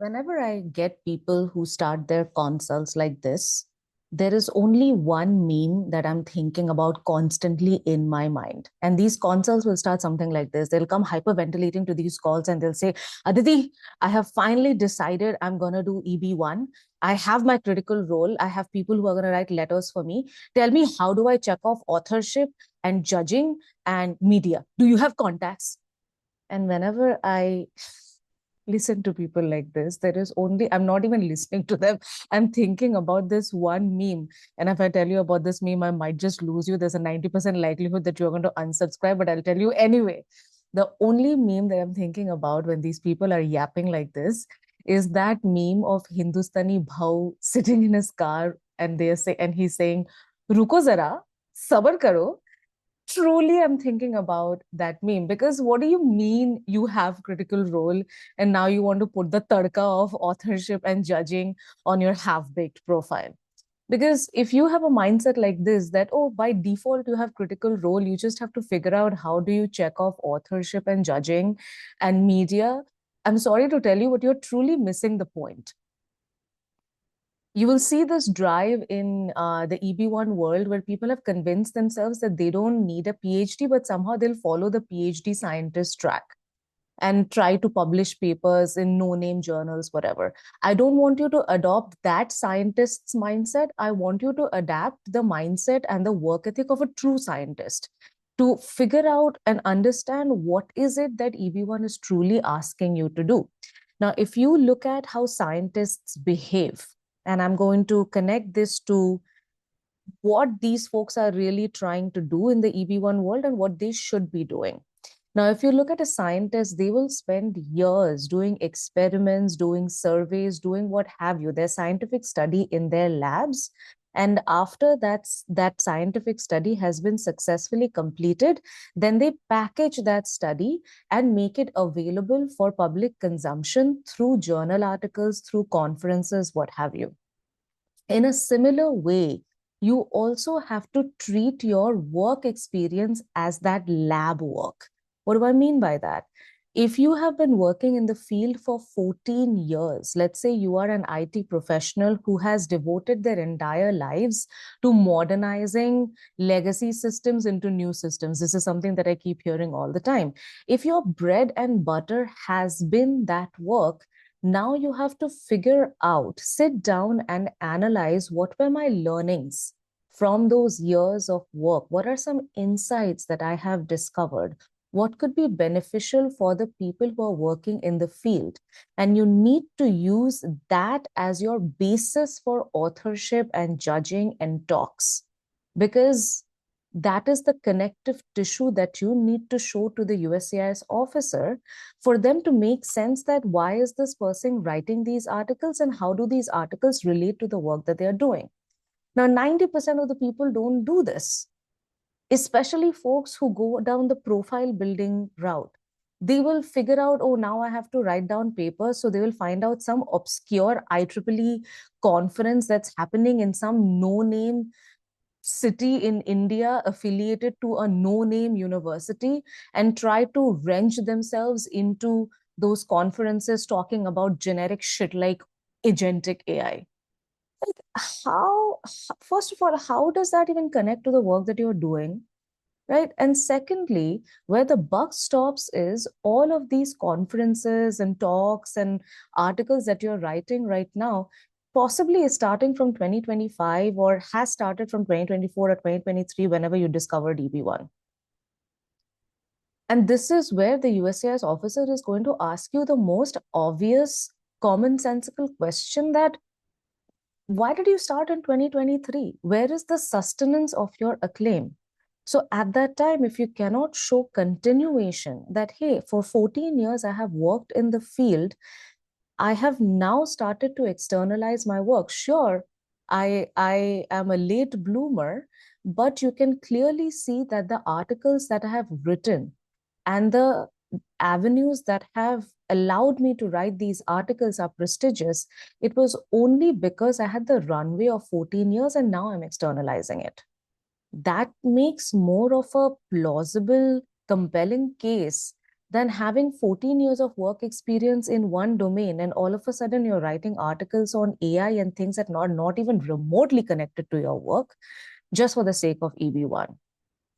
Whenever I get people who start their consults like this, there is only one meme that I'm thinking about constantly in my mind. And these consults will start something like this. They'll come hyperventilating to these calls and they'll say, Aditi, I have finally decided I'm going to do EB1. I have my critical role. I have people who are going to write letters for me. Tell me, how do I check off authorship and judging and media? Do you have contacts? And whenever I listen to people like this, there is only, I'm not even listening to them. I'm thinking about this one meme. And if I tell you about this meme, I might just lose you. There's a 90% likelihood that you're going to unsubscribe, but I'll tell you anyway. The only meme that I'm thinking about when these people are yapping like this is that meme of Hindustani Bhau sitting in his car and and he's saying, Ruko zara, sabar karo. Truly, I'm thinking about that meme because what do you mean you have critical role and now you want to put the tadka of authorship and judging on your half-baked profile? Because if you have a mindset like this, that, oh, by default, you have critical role, you just have to figure out how do you check off authorship and judging and media. I'm sorry to tell you, but you're truly missing the point. You will see this drive in the EB1 world where people have convinced themselves that they don't need a PhD, but somehow they'll follow the PhD scientist track and try to publish papers in no-name journals, whatever. I don't want you to adopt that scientist's mindset. I want you to adapt the mindset and the work ethic of a true scientist to figure out and understand what is it that EB1 is truly asking you to do. Now, if you look at how scientists behave, and I'm going to connect this to what these folks are really trying to do in the EB1 world and what they should be doing. Now, if you look at a scientist, they will spend years doing experiments, doing surveys, doing what have you, their scientific study in their labs. And after that scientific study has been successfully completed, then they package that study and make it available for public consumption through journal articles, through conferences, what have you. In a similar way, you also have to treat your work experience as that lab work. What do I mean by that? If you have been working in the field for 14 years, let's say you are an IT professional who has devoted their entire lives to modernizing legacy systems into new systems. This is something that I keep hearing all the time. If your bread and butter has been that work, now you have to figure out, sit down and analyze what were my learnings from those years of work. What are some insights that I have discovered? What could be beneficial for the people who are working in the field? And you need to use that as your basis for authorship and judging and talks, because that is the connective tissue that you need to show to the USCIS officer for them to make sense that why is this person writing these articles and how do these articles relate to the work that they are doing. Now, 90% of the people don't do this, especially folks who go down the profile building route. They will figure out, oh, now I have to write down papers. So they will find out some obscure IEEE conference that's happening in some no-name city in India affiliated to a no-name university and try to wrench themselves into those conferences talking about generic shit like agentic AI. Like first of all, how does that even connect to the work that you're doing? Right. And secondly, where the buck stops is all of these conferences and talks and articles that you're writing right now, possibly is starting from 2025 or has started from 2024 or 2023, whenever you discovered EB1. And this is where the USCIS officer is going to ask you the most obvious, commonsensical question that why did you start in 2023? Where is the sustenance of your acclaim? So at that time, if you cannot show continuation that, hey, for 14 years, I have worked in the field, I have now started to externalize my work. Sure, I am a late bloomer, but you can clearly see that the articles that I have written and the avenues that have allowed me to write these articles are prestigious. It was only because I had the runway of 14 years and now I'm externalizing it. That makes more of a plausible, compelling case than having 14 years of work experience in one domain, and all of a sudden you're writing articles on AI and things that are not even remotely connected to your work just for the sake of EB1.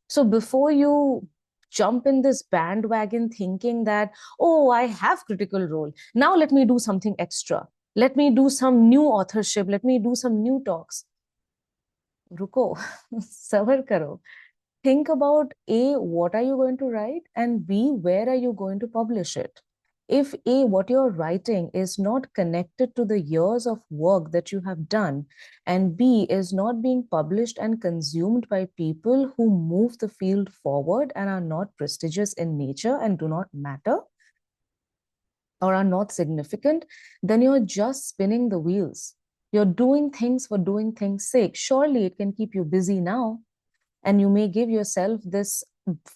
So before you jump in this bandwagon thinking that, oh, I have critical role, now let me do something extra. Let me do some new authorship. Let me do some new talks. Ruko, sabar karo. Think about A, what are you going to write? And B, where are you going to publish it? If A, what you're writing is not connected to the years of work that you have done, and B, is not being published and consumed by people who move the field forward and are not prestigious in nature and do not matter or are not significant, then you're just spinning the wheels. You're doing things for doing things' sake. Surely it can keep you busy now, and you may give yourself this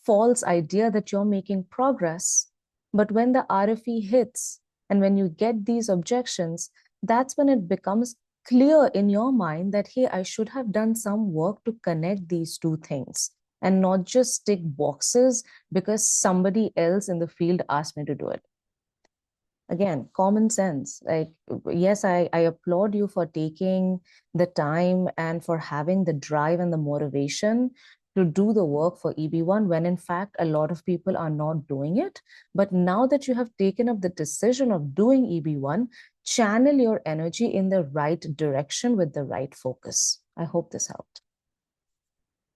false idea that you're making progress. But when the RFE hits and when you get these objections, that's when it becomes clear in your mind that, hey, I should have done some work to connect these two things and not just tick boxes because somebody else in the field asked me to do it. Again, common sense. Like, yes, I applaud you for taking the time and for having the drive and the motivation to do the work for EB1 when in fact a lot of people are not doing it. But now that you have taken up the decision of doing EB1, channel your energy in the right direction with the right focus. I hope this helped.